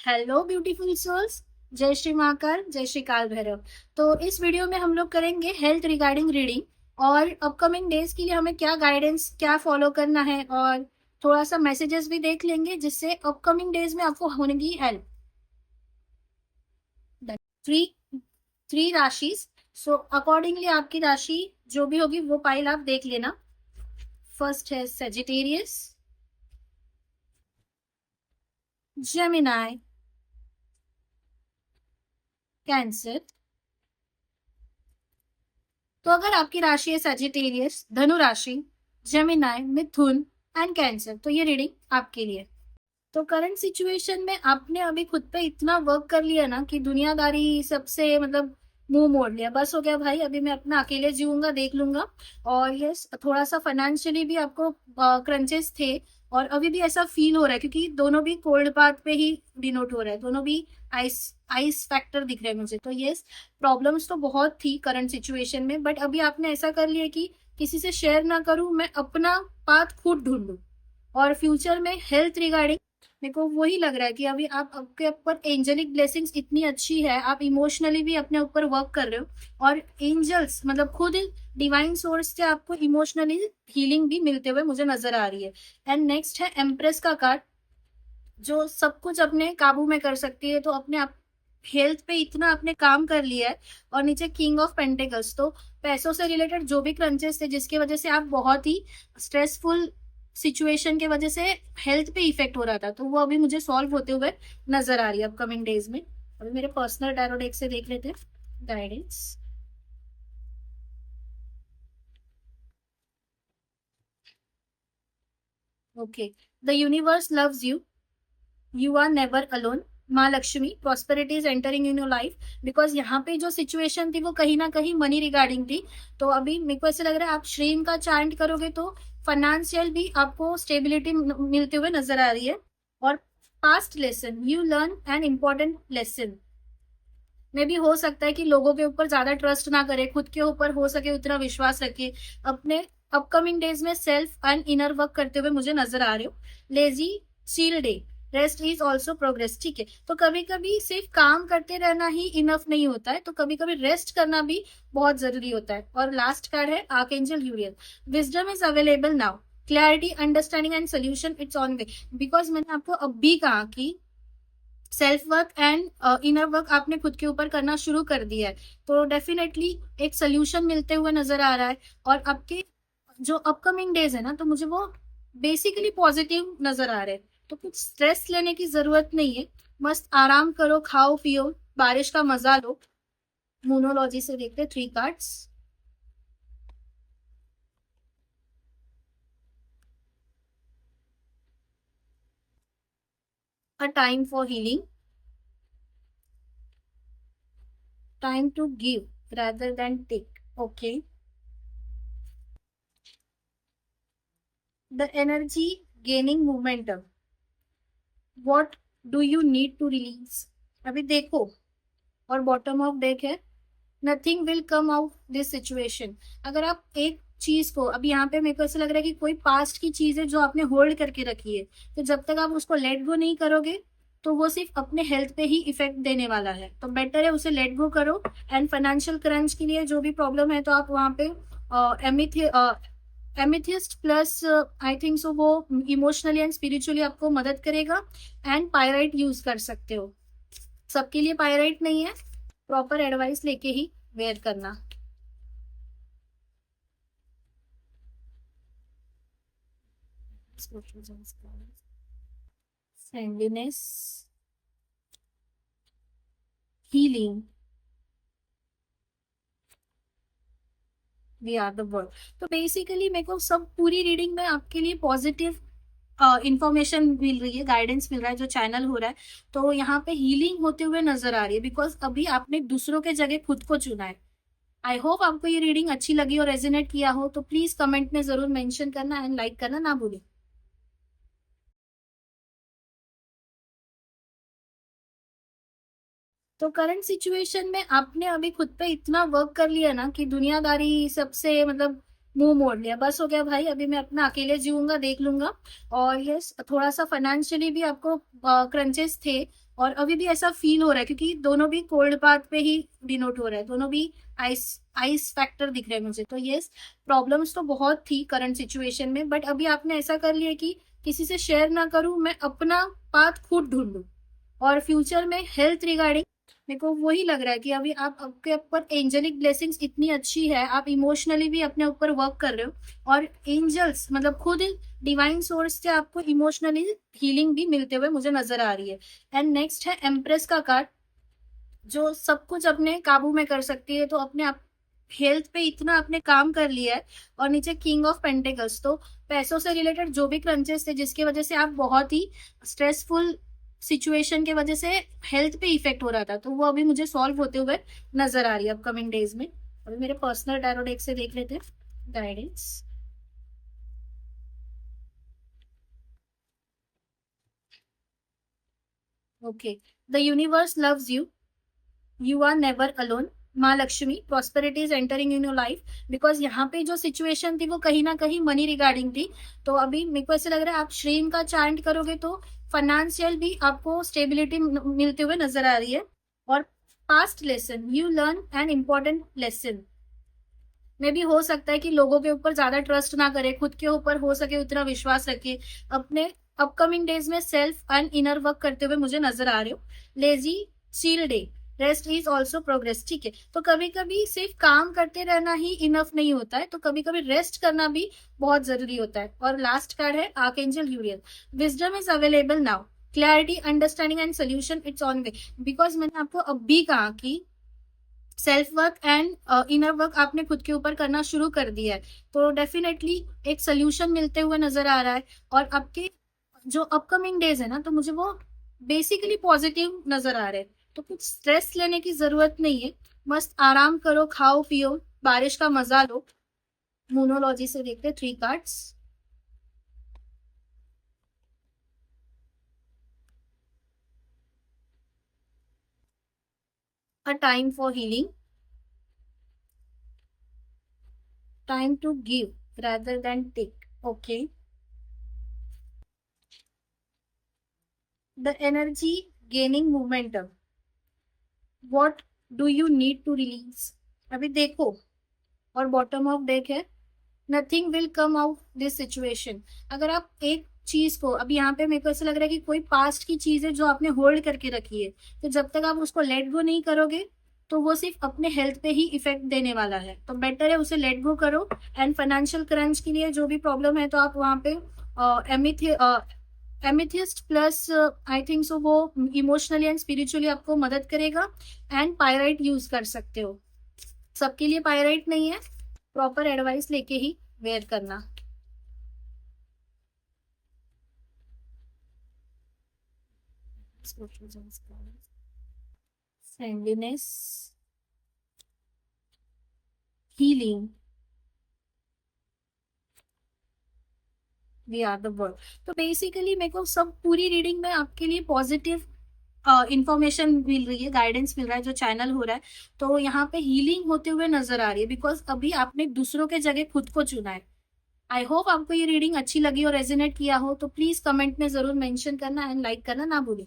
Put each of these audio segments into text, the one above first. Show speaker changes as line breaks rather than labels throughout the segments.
Hello beautiful souls. जय श्री महाकाल, जय श्री काल भैरव। तो इस वीडियो में हम लोग करेंगे हेल्थ रिगार्डिंग रीडिंग और अपकमिंग डेज के लिए हमें क्या गाइडेंस, क्या फॉलो करना है, और थोड़ा सा मैसेजेस भी देख लेंगे जिससे अपकमिंग डेज में आपको होगी हेल्प। थ्री थ्री राशि। सो अकॉर्डिंगली आपकी राशि जो भी होगी वो पाइल आप देख लेना। फर्स्ट है सेजिटेरियस, जेमिनाई, कैंसर। तो अगर आपकी राशि है सजिटेरियस, धनु राशि, जेमिनाई, मिथुन एंड कैंसर, तो ये रीडिंग आपके लिए। तो करंट सिचुएशन में आपने अभी खुद पे इतना वर्क कर लिया ना कि दुनियादारी सबसे मतलब मुंह मोड़ लिया, बस हो गया भाई, अभी मैं अपना अकेले जीऊंगा, देख लूंगा। और यस, थोड़ा सा फाइनेंशियली भी आपको क्रंचेस थे, और अभी भी ऐसा फील हो रहा है क्योंकि दोनों भी कोल्ड पाथ पे ही डिनोट हो रहा है, दोनों भी आइस आइस फैक्टर दिख रहे हैं मुझे। तो यस, प्रॉब्लम्स तो बहुत थी करंट सिचुएशन में, बट अभी आपने ऐसा कर लिया कि किसी से शेयर ना करूं, मैं अपना पाथ खुद ढूंढूं। और फ्यूचर में हेल्थ रिगार्डिंग मेरे को वही लग रहा है कि अभी आप आपके ऊपर एंजेलिक ब्लेसिंग्स इतनी अच्छी है, आप इमोशनली भी अपने ऊपर वर्क कर रहे हो, और एंजल्स मतलब खुद डिवाइन सोर्स से आपको इमोशनली हीलिंग भी मिलते हुए मुझे नजर आ रही है। एंड नेक्स्ट है एम्प्रेस का कार्ड, जो सब कुछ अपने काबू में कर सकती है। तो अपने आप हेल्थ पे इतना आपने काम कर लिया है। और नीचे किंग ऑफ पेंटिकल्स, तो पैसों से रिलेटेड जो भी क्रंचेस थे जिसकी वजह से आप बहुत ही स्ट्रेसफुल सिचुएशन के वजह से हेल्थ पे इफेक्ट हो रहा था, तो वो अभी मुझे सॉल्व होते हुए नजर आ रही है अपकमिंग डेज में। अभी मेरे पर्सनल टैरो डेक से देख लेते हैं guidance. Okay, the universe loves you, you are never alone. माँ Lakshmi, prosperity is entering in your life. Because यहाँ पे जो सिचुएशन थी वो कहीं ना कहीं मनी रिगार्डिंग थी। तो अभी मेरे को ऐसे लग रहा है आप श्रीम का चांट करोगे तो फाइनेंशियल भी आपको स्टेबिलिटी मिलते हुए नजर आ रही है। और past lesson, you learn an important lesson. में भी हो सकता है कि लोगों के ऊपर ज्यादा ट्रस्ट ना करे, खुद के ऊपर हो सके उतना विश्वास रखे। अपने अपकमिंग डेज में सेल्फ एंड इनर वर्क करते हुए मुझे नजर आ रहे हो। लेजी चील day, rest is also progress. ठीक है, तो कभी कभी सिर्फ काम करते रहना ही इनफ नहीं होता है, तो कभी कभी रेस्ट करना भी बहुत जरूरी होता है। और लास्ट कार्ड है archangel यूरियल, wisdom is available now, clarity, understanding and solution it's on way. Because मैंने आपको अब भी कहा कि self work and inner work आपने खुद के ऊपर करना शुरू कर दिया है, तो डेफिनेटली एक सोल्यूशन मिलते हुए नजर आ रहा है। और आपके जो अपकमिंग डेज है ना, तो मुझे वो बेसिकली पॉजिटिव नजर आ रहे हैं। तो कुछ स्ट्रेस लेने की जरूरत नहीं है, मस्त आराम करो, खाओ पियो, बारिश का मजा लो। मोनोलॉजी से देखते three cards. A time for healing, time to give rather than take. Okay, the energy gaining momentum, what do you need to release. अभी देखो, और बॉटम ऑफ डेक है, nothing will come out this situation. अगर आप एक चीज को, अभी यहाँ पे मेरे को ऐसा लग रहा है कि कोई पास्ट की चीज है जो आपने होल्ड करके रखी है, तो जब तक आप उसको लेट गो नहीं करोगे तो वो सिर्फ अपने हेल्थ पे ही इफेक्ट देने वाला है। तो बेटर है उसे लेट गो करो। एंड फाइनेंशियल क्रंच के लिए जो भी प्रॉब्लम है, तो आप वहाँ पे amethyst plus, I think so, वो इमोशनली एंड स्पिरिचुअली आपको मदद करेगा। एंड पायराइट यूज कर सकते हो, सबके लिए पायराइट नहीं है, प्रॉपर एडवाइस लेके ही वेयर करना। Friendliness, healing, we are the world. तो बेसिकली मेरे को सब पूरी रीडिंग में आपके लिए पॉजिटिव इंफॉर्मेशन मिल रही है, गाइडेंस मिल रहा है जो चैनल हो रहा है। तो यहाँ पे हीलिंग होते हुए नजर आ रही है, बिकॉज अभी आपने दूसरों के जगह खुद को चुना है। आई होप आपको ये रीडिंग अच्छी लगी और रेजोनेट किया हो, तो प्लीज कमेंट में जरूर मेंशन करना एंड लाइक करना ना भूलें। तो करंट सिचुएशन में आपने अभी खुद पे इतना वर्क कर लिया ना कि दुनियादारी सबसे मतलब मुंह मोड़ लिया, बस हो गया भाई, अभी मैं अपना अकेले जीऊंगा, देख लूंगा। और यस, थोड़ा सा फाइनेंशियली भी आपको क्रंचेस थे, और अभी भी ऐसा फील हो रहा है, क्योंकि दोनों भी कोल्ड पाथ पे ही डिनोट हो रहा है, दोनों भी आइस आइस फैक्टर दिख रहे हैं मुझे। तो यस, प्रॉब्लम्स तो बहुत थी करंट सिचुएशन में, बट अभी आपने ऐसा कर लिया कि किसी से शेयर ना करूं, मैं अपना पाथ खुद ढूंढूं। और फ्यूचर में हेल्थ रिगार्डिंग मेरे को वही लग रहा है कि अभी आप, आपके ऊपर एंजेलिक ब्लेसिंग्स इतनी अच्छी है, आप इमोशनली भी अपने ऊपर वर्क कर रहे हो, और एंजल्स मतलब खुद डिवाइन सोर्स से आपको इमोशनली हीलिंग भी मिलते हुए मुझे नजर आ रही है। एंड नेक्स्ट है एम्प्रेस का कार्ड, जो सब कुछ अपने काबू में कर सकती है, तो अपने आप हेल्थ पे इतना आपने काम कर लिया है। और नीचे किंग ऑफ पेंटिकल्स, तो पैसों से रिलेटेड जो भी क्रंचेस थे, जिसकी वजह से आप बहुत ही स्ट्रेसफुल सिचुएशन की वजह से हेल्थ पे इफेक्ट हो रहा था, तो वो अभी मुझे सॉल्व होते हुए नजर आ रही है अपकमिंग डेज में। अभी मेरे पर्सनल टैरो डेक से देख लेते हैं guidance. Okay, the universe loves you, you are never alone. माँ Lakshmi, prosperity is entering in your life, because यहाँ पे जो सिचुएशन थी वो कहीं ना कहीं मनी रिगार्डिंग थी। तो अभी मेरे को ऐसे लग रहा है, आप श्रीम का चांट करोगे तो फाइनेंशियल भी आपको स्टेबिलिटी मिलते हुए नजर आ रही है। और past lesson, you learn an important lesson. में भी हो सकता है कि लोगों के ऊपर ज्यादा ट्रस्ट ना करे, खुद के ऊपर हो सके उतना विश्वास रखे। अपने अपकमिंग डेज में सेल्फ एंड इनर वर्क करते हुए मुझे नजर आ रहे हो। Lazy chill day, rest is also progress. ठीक है, तो कभी कभी सिर्फ काम करते रहना ही इनफ नहीं होता है, तो कभी कभी रेस्ट करना भी बहुत जरूरी होता है। और लास्ट कार्ड है archangel यूरियल, wisdom is available now, clarity understanding and solution it's on way. Because मैंने आपको अब भी कहा कि self work and inner work आपने खुद के ऊपर करना शुरू कर दिया है, तो डेफिनेटली एक सोल्यूशन मिलते हुए नजर आ रहा है। और आपके जो अपकमिंग डेज है ना, तो मुझे वो बेसिकली पॉजिटिव नजर आ रहे हैं। तो कुछ स्ट्रेस लेने की जरूरत नहीं है, मस्त आराम करो, खाओ पियो, बारिश का मजा लो। मोनोलॉजी से देखते 3 cards. A time for healing, time to give rather than take. Okay, the energy gaining momentum, what do you need to release. अभी देखो, और बॉटम ऑफ डेक है, nothing will come out this situation. अगर आप एक चीज को, अभी यहाँ पे मेरे को ऐसा लग रहा है कि कोई पास्ट की चीज है जो आपने होल्ड करके रखी है, तो जब तक आप उसको लेट गो नहीं करोगे, तो वो सिर्फ अपने हेल्थ पे ही इफेक्ट देने वाला है। तो बेटर है उसे लेट गो करो। एंड फाइनेंशियल क्रंच के लिए जो भी प्रॉब्लम है, तो आप वहाँ पे amethyst plus, I think so, वो इमोशनली एंड स्पिरिचुअली आपको मदद करेगा। एंड पायराइट यूज कर सकते हो, सबके लिए पायराइट नहीं है, प्रॉपर एडवाइस लेके ही वेयर करना। Friendliness, healing, we are the world. तो बेसिकली मेरे को सब पूरी रीडिंग में आपके लिए पॉजिटिव इंफॉर्मेशन मिल रही है, गाइडेंस मिल रहा है जो चैनल हो रहा है। तो यहाँ पे हीलिंग होते हुए नजर आ रही है, बिकॉज अभी आपने दूसरों के जगह खुद को चुना है। आई होप आपको ये रीडिंग अच्छी लगी और रेजोनेट किया हो, तो प्लीज कमेंट में जरूर मेंशन करना एंड लाइक करना ना भूलें।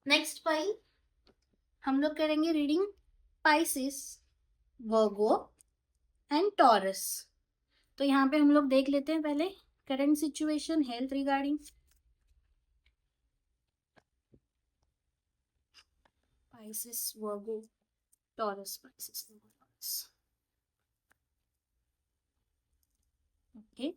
नेक्स्ट पाई हम लोग करेंगे reading Pisces, Virgo and Taurus. तो यहाँ पे हम लोग देख लेते हैं पहले current situation health regarding. Pisces, Virgo, Taurus, Pisces, Taurus. Okay,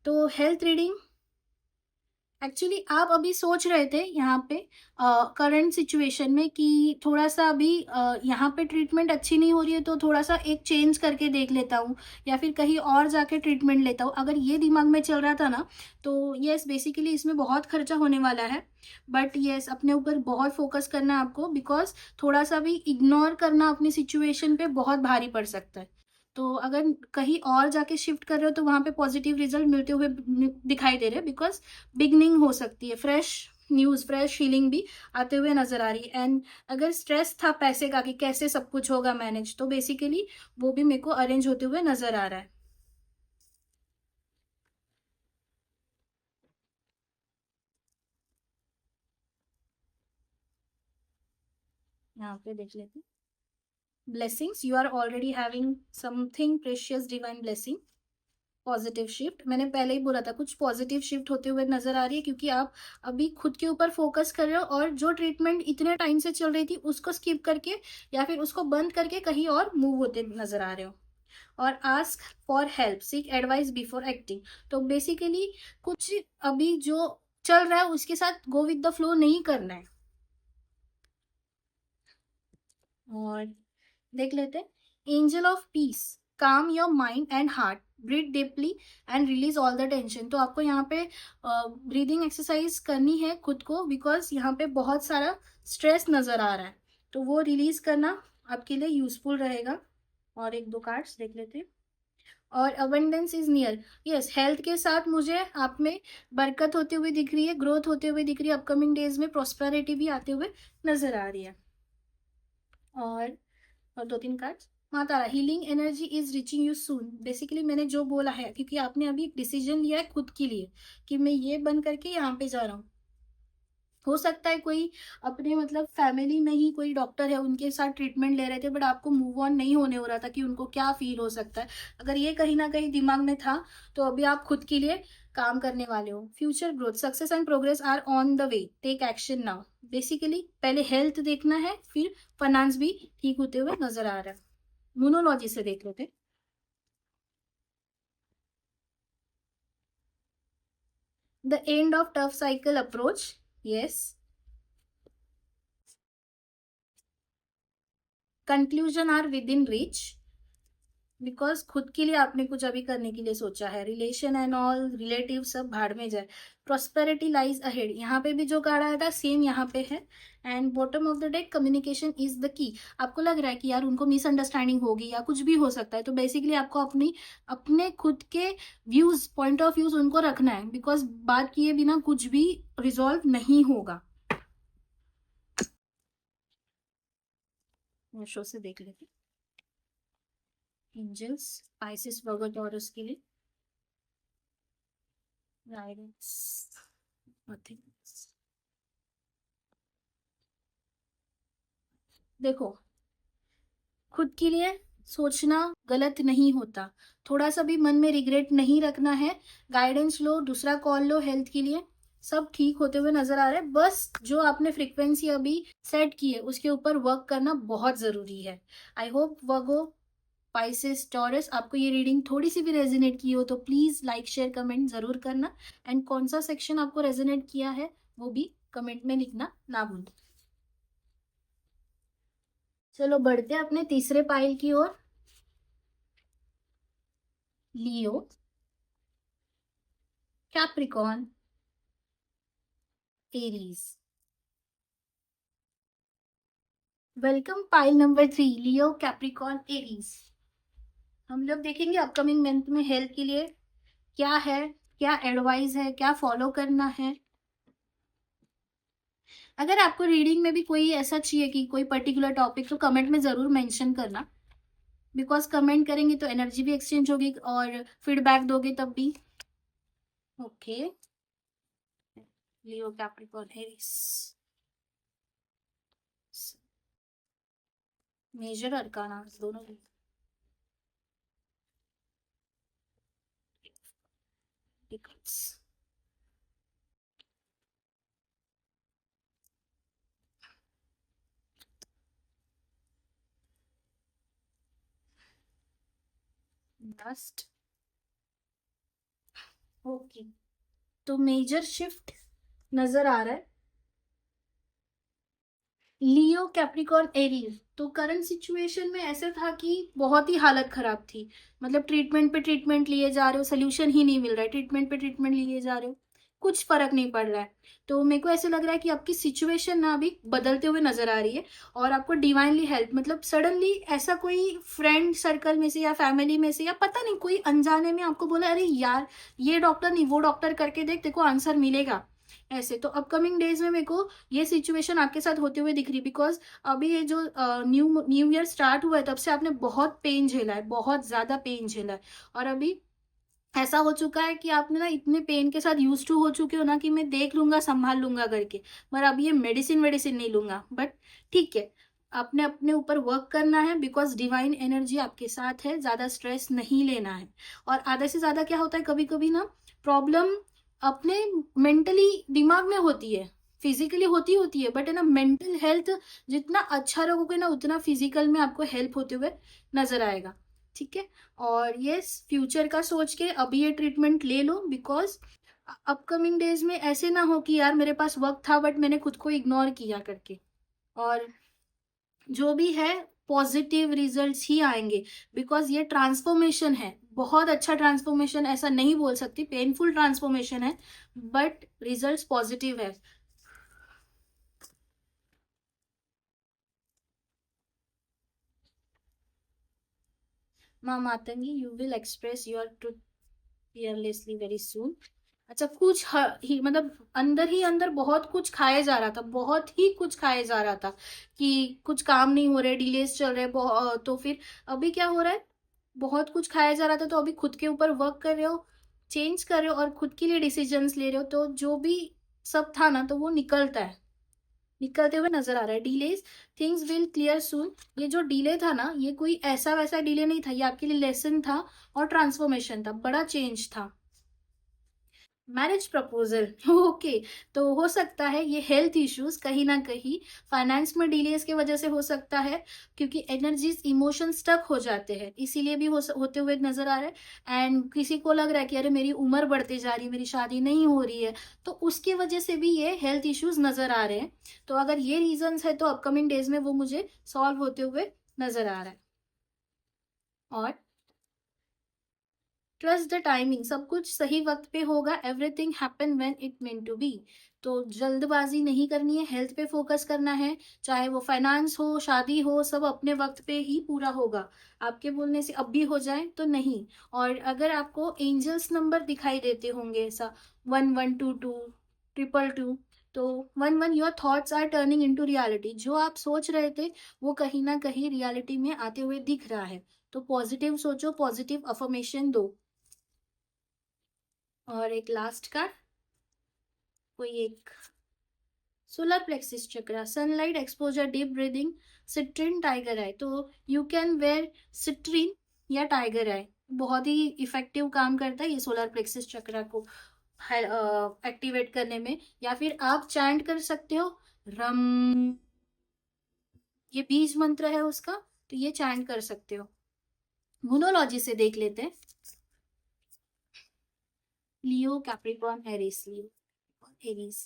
तो हेल्थ रीडिंग एक्चुअली आप अभी सोच रहे थे यहाँ पे करंट सिचुएशन में कि थोड़ा सा अभी यहाँ पे ट्रीटमेंट अच्छी नहीं हो रही है तो थोड़ा सा एक चेंज करके देख लेता हूँ या फिर कहीं और जाके ट्रीटमेंट लेता हूँ, अगर ये दिमाग में चल रहा था ना तो यस बेसिकली इसमें बहुत खर्चा होने वाला है। बट यस अपने ऊपर बहुत फोकस करना है आपको, बिकॉज थोड़ा सा भी इग्नोर करना अपनी सिचुएशन पे बहुत भारी पड़ सकता है। तो अगर कहीं और जाके शिफ्ट कर रहे हो तो वहाँ पे पॉजिटिव रिजल्ट मिलते हुए दिखाई दे रहे हैं, बिकॉज बिगनिंग हो सकती है, फ्रेश न्यूज़ फ्रेश फीलिंग भी आते हुए नजर आ रही है। एंड अगर स्ट्रेस था पैसे का कि कैसे सब कुछ होगा मैनेज, तो बेसिकली वो भी मेरे को अरेंज होते हुए नजर आ रहा है। यहाँ पे देख लेते हैं। Blessings, you are already having something precious divine blessing. Positive shift, मैंने पहले ही बोला था कुछ पॉजिटिव शिफ्ट होते हुए नजर आ रही है, क्योंकि आप अभी खुद के ऊपर फोकस कर रहे हो और जो ट्रीटमेंट इतने टाइम से चल रही थी उसको स्किप करके या फिर उसको बंद करके कहीं और मूव होते नजर आ रहे हो। और ask for help, seek advice before acting. तो बेसिकली कुछ अभी जो चल रहा है उसके साथ गो विद द फ्लो नहीं करना है। और देख लेते हैं angel of peace, calm your mind and heart, breathe deeply and release all the tension. तो आपको यहाँ पे ब्रीदिंग एक्सरसाइज करनी है खुद को, बिकॉज यहाँ पे बहुत सारा स्ट्रेस नजर आ रहा है, तो वो रिलीज करना आपके लिए यूजफुल रहेगा। और एक दो कार्ड्स देख लेते हैं। और abundance is near, yes health के साथ मुझे आप में बरकत होती हुई दिख रही है, ग्रोथ होते हुए दिख रही है, अपकमिंग डेज में प्रॉस्पेरिटी भी आते हुए नजर आ रही है। और दो तीन कार्ड्स। हाँ Tara, healing energy is reaching you soon. Basically मैंने जो बोला है, क्योंकि आपने अभी एक डिसीजन लिया है खुद के लिए कि मैं ये बंद करके यहाँ पे जा रहा हूँ। हो सकता है कोई अपने मतलब फैमिली में ही कोई डॉक्टर है उनके साथ ट्रीटमेंट ले रहे थे, बट आपको मूव ऑन नहीं होने हो रहा था कि उनको क्या फील हो सकता है। अगर ये कहीं ना कहीं दिमाग में था तो अभी आप खुद के लिए काम करने वाले हो। Future growth, success and progress are on the way, take action now. Basically पहले हेल्थ देखना है, फिर फाइनेंस भी ठीक होते हुए नजर आ रहा है। मोनोलॉजी से देख लेते। The end of tough cycle approach, yes. Conclusion are within reach, because खुद के लिए आपने कुछ अभी करने के लिए सोचा है। रिलेशन एंड ऑल रिलेटिव सब भाड़ में जाए, प्रोस्पेरिटी लाइज अहेड। यहाँ पे भी जो कार्ड आया था सेम यहाँ पे है। And bottom of the deck, communication is the key. आपको लग रहा है कि यार उनको मिसअंडरस्टैंडिंग होगी या कुछ भी हो सकता है, तो बेसिकली आपको अपनी अपने खुद के व्यूज पॉइंट ऑफ व्यूज उनको रखना है, बिकॉज बात किए बिना कुछ भी रिजॉल्व नहीं होगा। शो से देख लेते। एंजल्स, पाइसेस वर्गो टॉरस के लिए गाइडेंस, नथिंग। देखो, खुद के लिए सोचना गलत नहीं होता, थोड़ा सा भी मन में रिग्रेट नहीं रखना है। गाइडेंस लो, दूसरा कॉल लो हेल्थ के लिए, सब ठीक होते हुए नजर आ रहा है। बस जो आपने फ्रीक्वेंसी अभी सेट की है उसके ऊपर वर्क करना बहुत जरूरी है। I hope Virgo, Pisces, taurus, आपको ये रीडिंग थोड़ी सी भी रेजोनेट की हो तो प्लीज लाइक शेयर कमेंट जरूर करना। एंड कौन सा सेक्शन आपको रेजोनेट किया है वो भी कमेंट में लिखना ना भूलें। चलो बढ़ते हैं अपने तीसरे पाइल की ओर। Leo, Capricorn, Aries. Welcome pile number 3, Leo Capricorn Aries. हम लोग देखेंगे अपकमिंग मंथ में हेल्थ के लिए क्या है, क्या एडवाइस है, क्या फॉलो करना है। अगर आपको रीडिंग में भी कोई ऐसा चाहिए कि कोई पर्टिकुलर टॉपिक, तो कमेंट में जरूर मेंशन करना, बिकॉज कमेंट करेंगे तो एनर्जी भी एक्सचेंज होगी और फीडबैक दोगे तब भी। ओके, लियो कैप्रिकॉन एरीज, मेजर अरकाना दोनों। Last, okay. तो मेजर शिफ्ट नजर आ रहा है। लियो, कैप्रिकॉर्न, एरीज। तो करंट सिचुएशन में ऐसे था कि बहुत ही हालत खराब थी। मतलब ट्रीटमेंट पे ट्रीटमेंट लिए जा रहे हो, सोल्यूशन ही नहीं मिल रहा है, ट्रीटमेंट पे ट्रीटमेंट लिए जा रहे हो, कुछ फर्क नहीं पड़ रहा है। तो मेरे को ऐसे लग रहा है कि आपकी सिचुएशन ना अभी बदलते हुए नजर आ रही है। और आपको डिवाइनली हेल्प, मतलब सडनली ऐसा कोई फ्रेंड सर्कल में से या फैमिली में से या पता नहीं कोई अनजाने में आपको बोला, अरे यार ये डॉक्टर नहीं वो डॉक्टर करके देख, देखो आंसर मिलेगा। ऐसे तो अपकमिंग डेज में मेरे को ये सिचुएशन आपके साथ होते हुए दिख रही, बिकॉज अभी ये जो न्यू न्यू ईयर स्टार्ट हुआ है तब से आपने बहुत पेन झेला है, बहुत ज्यादा पेन झेला है। और अभी ऐसा हो चुका है कि आपने ना इतने पेन के साथ यूज टू हो चुके हो ना कि मैं देख लूंगा संभाल लूंगा करके, पर अब ये मेडिसिन वेडिसिन नहीं लूंगा। बट ठीक है, आपने अपने ऊपर वर्क करना है, बिकॉज डिवाइन एनर्जी आपके साथ है, ज्यादा स्ट्रेस नहीं लेना है। और आधे से ज्यादा क्या होता है, कभी कभी ना प्रॉब्लम अपने मेंटली दिमाग में होती है, फिजिकली होती है, बट है ना मेंटल हेल्थ जितना अच्छा रहोगे ना उतना फिजिकल में आपको हेल्प होते हुए नजर आएगा। ठीक है। और ये फ्यूचर का सोच के अभी ये ट्रीटमेंट ले लो, बिकॉज अपकमिंग डेज में ऐसे ना हो कि यार मेरे पास वक्त था बट मैंने खुद को इग्नोर किया करके। और जो भी है पॉजिटिव रिजल्ट्स ही आएंगे, बिकॉज ये ट्रांसफॉर्मेशन है, बहुत अच्छा ट्रांसफॉर्मेशन, ऐसा नहीं बोल सकती, पेनफुल ट्रांसफॉर्मेशन है बट रिजल्ट्स पॉजिटिव है। माँ Matangi, you will express your truth fearlessly very soon। अच्छा, कुछ ही मतलब अंदर ही अंदर बहुत कुछ खाया जा रहा था, बहुत ही कुछ खाया जा रहा था कि कुछ काम नहीं हो रहे, डिलेस चल रहे, तो फिर अभी क्या हो रहा है, बहुत कुछ खाया जा रहा था, तो अभी खुद के ऊपर वर्क कर रहे हो, चेंज कर रहे हो और खुद के लिए डिसीजंस ले रहे हो, तो जो भी सब था ना तो वो निकलता है, निकलते हुए नजर आ रहा है। डिलेज, थिंग्स विल क्लियर सून। ये जो डिले था ना ये कोई ऐसा वैसा डिले नहीं था, ये आपके लिए लेसन था और ट्रांसफॉर्मेशन था, बड़ा चेंज था। Marriage proposal okay. तो हो सकता है ये हेल्थ इश्यूज कहीं ना कहीं फाइनेंस में डिलेस की वजह से हो सकता है, क्योंकि एनर्जीज इमोशन स्टक हो जाते हैं, इसीलिए भी होते हुए नजर आ रहा है। एंड किसी को लग रहा है कि अरे मेरी उम्र बढ़ती जा रही है, मेरी शादी नहीं हो रही है, तो उसकी वजह से भी ये हेल्थ इश्यूज नजर आ रहे हैं। तो अगर ये रीजंस है तो अपकमिंग डेज में वो मुझे सॉल्व होते हुए नजर आ रहा है। और ट्रस्ट द टाइमिंग, सब कुछ सही वक्त पे होगा, everything happen when it meant to be. तो जल्दबाजी नहीं करनी है, हेल्थ पे फोकस करना है, चाहे वो फाइनेंस हो शादी हो, सब अपने वक्त पे ही पूरा होगा। आपके बोलने से अब भी हो जाए तो नहीं। और अगर आपको एंजल्स नंबर दिखाई देते होंगे ऐसा 1122, 222, तो 11 your thoughts are turning into reality, जो आप सोच रहे थे वो कहीं ना कहीं रियलिटी में आते हुए दिख रहा है। तो पॉजिटिव सोचो, पॉजिटिव अफर्मेशन दो। और एक लास्ट कार्ड, कोई एक solar plexus chakra, sunlight exposure, deep breathing, citrine, tiger eye. तो यू कैन वेयर सिट्रिन या टाइगर आई, बहुत ही इफेक्टिव काम करता है ये सोलर प्लेक्सिस चक्रा को एक्टिवेट करने में। या फिर आप चैंट कर सकते हो रम, ये बीज मंत्र है उसका, तो ये चैंट कर सकते हो। मोनोलॉजी से देख लेते हैं। Leo, Capricorn, Aries, Leo, Aries.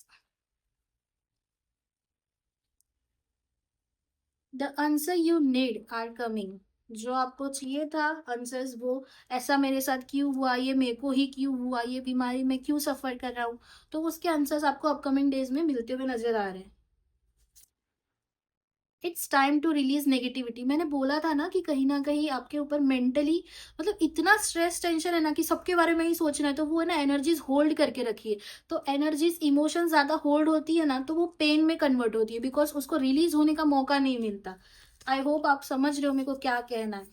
The answer you need are coming, जो आपको चाहिए था आंसर्स वो, ऐसा मेरे साथ क्यों हुआ, ये मेरे को ही क्यों हुआ, ये बीमारी में क्यों सफर कर रहा हूँ, तो उसके आंसर्स आपको अपकमिंग डेज में मिलते हुए नजर आ रहे हैं। It's time to release negativity, मैंने बोला था ना कि कहीं ना कहीं आपके ऊपर मेंटली मतलब इतना स्ट्रेस टेंशन है ना कि सबके बारे में ही सोचना है, तो वो है ना एनर्जीज होल्ड करके रखिए। तो एनर्जीज इमोशन ज्यादा होल्ड होती है ना तो वो पेन में कन्वर्ट होती है, बिकॉज उसको रिलीज होने का मौका नहीं मिलता। आई होप आप समझ रहे हो मेरे को क्या कहना है।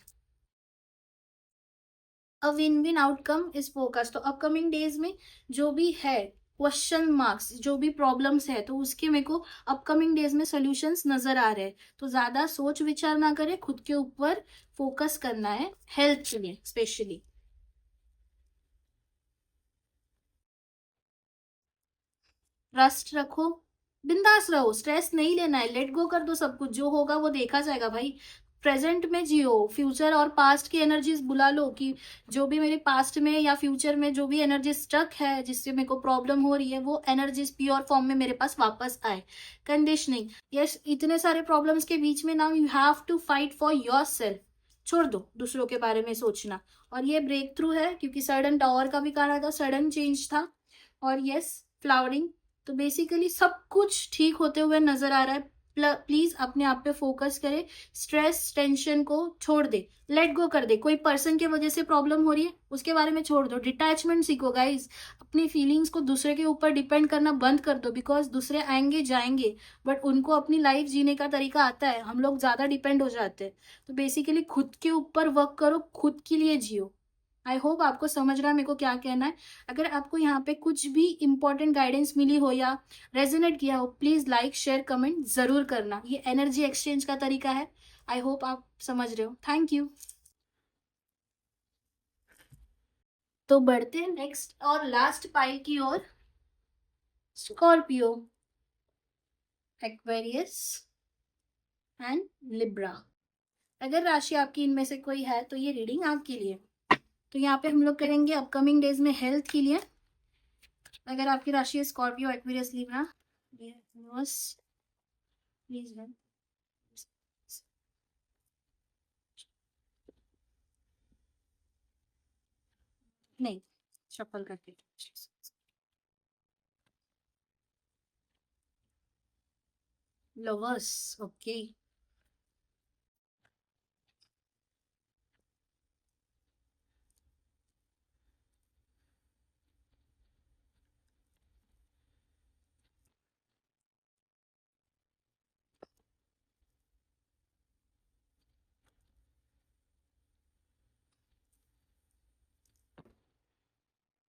A win win outcome is focus, तो अपकमिंग डेज में जो भी है क्वेश्चन मार्क्स, जो भी प्रॉब्लम्स है, तो उसके मेरे को अपकमिंग डेज में सॉल्यूशंस नजर आ रहे हैं। तो ज्यादा सोच विचार ना करें, खुद के ऊपर फोकस करना है, हेल्थ के लिए स्पेशली। ट्रस्ट रखो, बिंदास रहो, स्ट्रेस नहीं लेना है, लेट गो कर दो, सब कुछ जो होगा वो देखा जाएगा भाई। प्रेजेंट में जियो, फ्यूचर और पास्ट की एनर्जीज बुला लो कि जो भी मेरे पास्ट में या फ्यूचर में जो भी एनर्जी स्टक है जिससे मेरे को प्रॉब्लम हो रही है वो एनर्जीज प्योर फॉर्म में मेरे पास वापस आए। कंडीशनिंग, यस, इतने सारे प्रॉब्लम्स के बीच में now you have to fight for your self. छोड़ दो दूसरों के बारे में सोचना। और ये ब्रेक थ्रू है क्योंकि सडन टावर का भी कारण था, सडन चेंज था। और यस, फ्लावरिंग। तो बेसिकली सब कुछ ठीक होते हुए नजर आ रहा है। प्लीज अपने आप पे फोकस करे, स्ट्रेस टेंशन को छोड़ दे, लेट गो कर दे। कोई पर्सन की वजह से प्रॉब्लम हो रही है उसके बारे में छोड़ दो, डिटैचमेंट सीखो गाइज। अपनी फीलिंग्स को दूसरे के ऊपर डिपेंड करना बंद कर दो, बिकॉज दूसरे आएंगे जाएंगे बट उनको अपनी लाइफ जीने का तरीका आता है, हम लोग ज्यादा डिपेंड हो जाते हैं। तो बेसिकली खुद के ऊपर वर्क करो, खुद के लिए जियो। आई होप आपको समझ रहा है मेरे को क्या कहना है। अगर आपको यहाँ पे कुछ भी इंपॉर्टेंट गाइडेंस मिली हो या रेजोनेट किया हो, प्लीज लाइक शेयर कमेंट जरूर करना। ये एनर्जी एक्सचेंज का तरीका है। आई होप आप समझ रहे हो। Thank you. तो बढ़ते हैं नेक्स्ट और लास्ट पाइल की ओर। Scorpio, Aquarius and Libra. अगर राशि आपकी इनमें से कोई है तो ये रीडिंग आपके लिए। तो यहाँ पे हम लोग करेंगे अपकमिंग डेज में हेल्थ के लिए। अगर आपकी राशि है स्कॉर्पियो, एक्वेरियस, लिब्रा, प्लीज नहीं, शफल करके। Lovers, okay.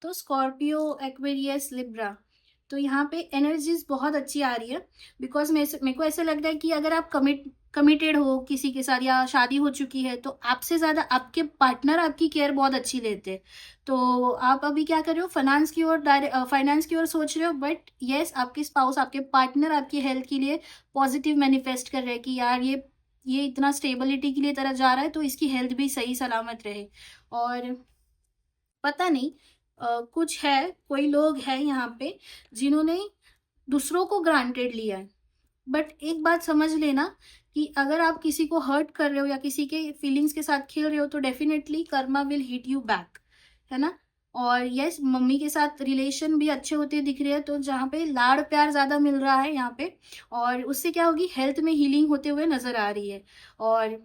तो स्कॉर्पियो, एक्वेरियस, लिब्रा, तो यहाँ पे एनर्जीज बहुत अच्छी आ रही है। बिकॉज मेरे को ऐसा लगता है कि अगर आप कमिटेड हो किसी के साथ या शादी हो चुकी है तो आपसे ज्यादा आपके पार्टनर आपकी केयर बहुत अच्छी लेते हैं। तो आप अभी क्या कर रहे हो, फाइनेंस की ओर सोच रहे हो, बट यस, आपके स्पाउस, आपके पार्टनर आपकी हेल्थ के लिए पॉजिटिव मैनिफेस्ट कर रहे हैं कि यार ये इतना स्टेबिलिटी के लिए तरह जा रहा है तो इसकी हेल्थ भी सही सलामत रहे। और पता नहीं, कुछ है, कोई लोग हैं यहाँ पे जिन्होंने दूसरों को ग्रांटेड लिया है। बट एक बात समझ लेना कि अगर आप किसी को हर्ट कर रहे हो या किसी के फीलिंग्स के साथ खेल रहे हो तो definitely Karma will hit you back, है ना। और यस, मम्मी के साथ रिलेशन भी अच्छे होते दिख रहे हैं, तो जहाँ पे लाड़ प्यार ज्यादा मिल रहा है यहाँ पे, और उससे क्या होगी, हेल्थ में हीलिंग होते हुए नजर आ रही है। और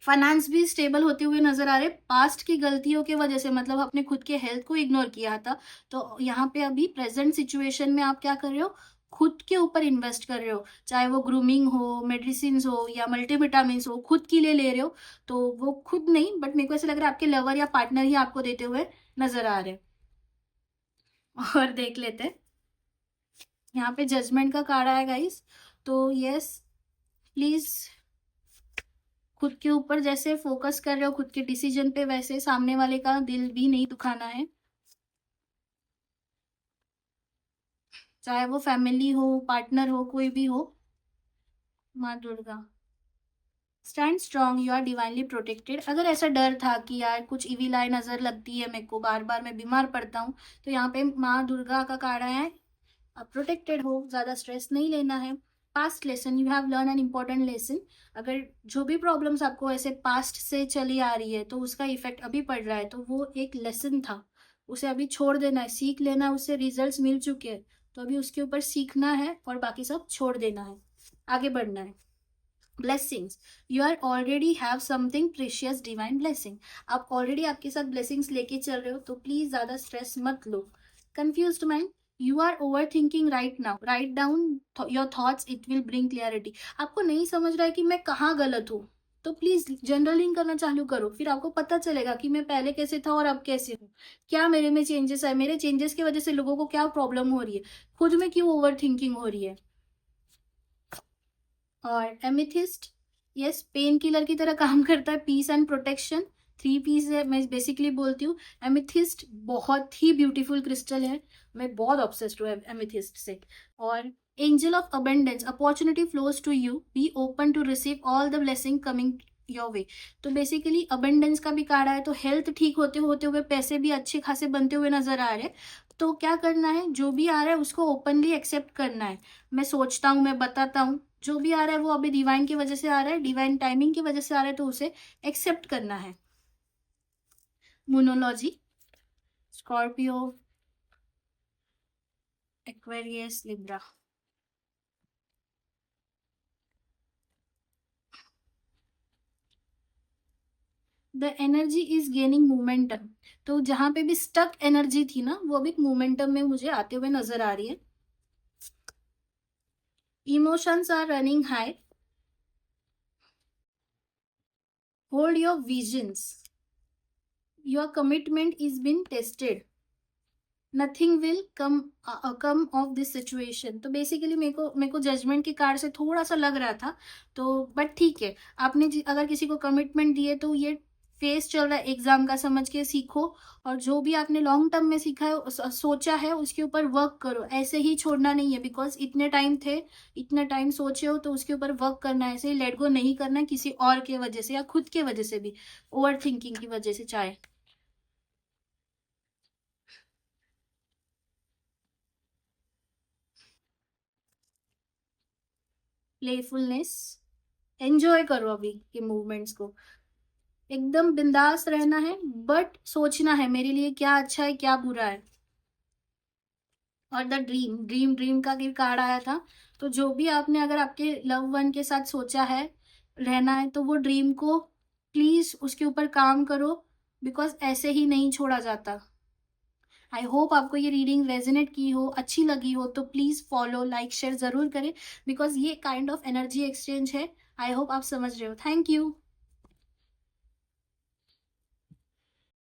फाइनेंस भी स्टेबल होते हुए नजर आ रहे। पास्ट की गलतियों की वजह से, मतलब अपने खुद के हेल्थ को इग्नोर किया था, तो यहाँ पे अभी प्रेजेंट सिचुएशन में आप क्या कर रहे हो, खुद के ऊपर इन्वेस्ट कर रहे हो। चाहे वो ग्रूमिंग हो, मेडिसिन हो या मल्टीविटामिन हो, खुद के लिए ले रहे हो। तो वो खुद नहीं, बट मेरे को ऐसा लग रहा है आपके लवर या पार्टनर ही आपको देते हुए नजर आ रहे हैं। और देख लेते हैं, यहाँ पे जजमेंट का कार्ड है गाइस। तो यस, प्लीज खुद के ऊपर जैसे फोकस कर रहे हो खुद के डिसीजन पे, वैसे सामने वाले का दिल भी नहीं दुखाना है। चाहे वो फैमिली हो, पार्टनर हो, कोई भी हो। माँ Durga, stand strong, you are divinely protected. अगर ऐसा डर था कि यार कुछ इविल आई नजर लगती है मेरे को, बार बार मैं बीमार पड़ता हूँ, तो यहाँ पे माँ दुर्गा का कार्ड है, आप प्रोटेक्टेड हो, ज्यादा स्ट्रेस नहीं लेना है। Past lesson, you have learn an important lesson. अगर जो भी प्रॉब्लम्स आपको ऐसे पास्ट से चली आ रही है तो उसका इफेक्ट अभी पड़ रहा है, तो वो एक लेसन था, उसे अभी छोड़ देना है, सीख लेना है। उससे रिजल्ट्स मिल चुके हैं तो अभी उसके ऊपर सीखना है और बाकी सब छोड़ देना है, आगे बढ़ना है। Blessings, you are already have something precious divine blessing. आप ऑलरेडी आपके साथ ब्लेसिंग्स लेके चल रहे हो, तो प्लीज ज्यादा स्ट्रेस मत लो। Confused mind, you are over thinking right now, right down your thoughts, it will bring clarity. आपको नहीं समझ रहा है कि मैं कहाँ गलत हूँ, तो प्लीज जनरलिंग करना चालू करो, फिर आपको पता चलेगा कि मैं पहले कैसे था और अब कैसे हूँ, क्या मेरे में चेंजेस है, मेरे चेंजेस की वजह से लोगों को क्या प्रॉब्लम हो रही है, खुद में क्यों ओवर थिंकिंग हो रही है। और एमिथिस्ट, यस, पेन किलर की तरह काम करता है, पीस एंड प्रोटेक्शन, 3 पीस है, मैं बेसिकली बोलती हूँ। एमिथिस्ट बहुत ही ब्यूटीफुल क्रिस्टल है, मैं बहुत ऑब्सेस्ड हूँ एमिथिस्ट से। और angel of abundance, opportunity flows to you, be open to receive all the blessing coming your way. तो बेसिकली अबंडेंस का भी कार्ड है, तो हेल्थ ठीक होते होते हुए पैसे भी अच्छे खासे बनते हुए नजर आ रहे हैं। तो क्या करना है, जो भी आ रहा है उसको ओपनली एक्सेप्ट करना है। मैं सोचता हूँ, मैं बताता हूँ, जो भी आ रहा है वो अभी डिवाइन की वजह से आ रहा है, डिवाइन टाइमिंग की वजह से आ रहा है, तो उसे एक्सेप्ट करना है। मोनोलॉजी, Scorpio, Aquarius, Libra. The energy is gaining momentum. तो जहां पे भी स्टक एनर्जी थी ना, वो अभी मोमेंटम में मुझे आते हुए नजर आ रही है। Emotions are running high. Hold your visions. Your commitment is been tested. Nothing will come off this situation. तो बेसिकली मेरे को जजमेंट के कार्ड से थोड़ा सा लग रहा था, तो बट ठीक है। आपने अगर किसी को कमिटमेंट दिए तो ये फेस चल रहा है एग्जाम का, समझ के सीखो। और जो भी आपने लॉन्ग टर्म में सीखा है, सोचा है, उसके ऊपर वर्क करो। ऐसे ही छोड़ना नहीं है, बिकॉज इतने टाइम थे, इतना टाइम सोचे हो, तो उसके ऊपर वर्क करना है। ऐसे ही लेट गो नहीं करना है किसी और के वजह से या खुद के वजह से भी, ओवर थिंकिंग की वजह से चाहे। प्लेफुलनेस, एंजॉय करो अभी के मूवमेंट्स को। एकदम बिंदास रहना है, बट सोचना है मेरे लिए क्या अच्छा है क्या बुरा है। और द ड्रीम का भी कार्ड आया था। तो जो भी आपने अगर आपके लव वन के साथ सोचा है रहना है, तो वो ड्रीम को प्लीज उसके ऊपर काम करो, बिकॉज ऐसे ही नहीं छोड़ा जाता। आई होप आपको ये रीडिंग रेजोनेट की हो, अच्छी लगी हो, तो प्लीज फॉलो, लाइक, शेयर जरूर करें, बिकॉज ये काइंड ऑफ एनर्जी एक्सचेंज है। आई होप आप समझ रहे हो। Thank you.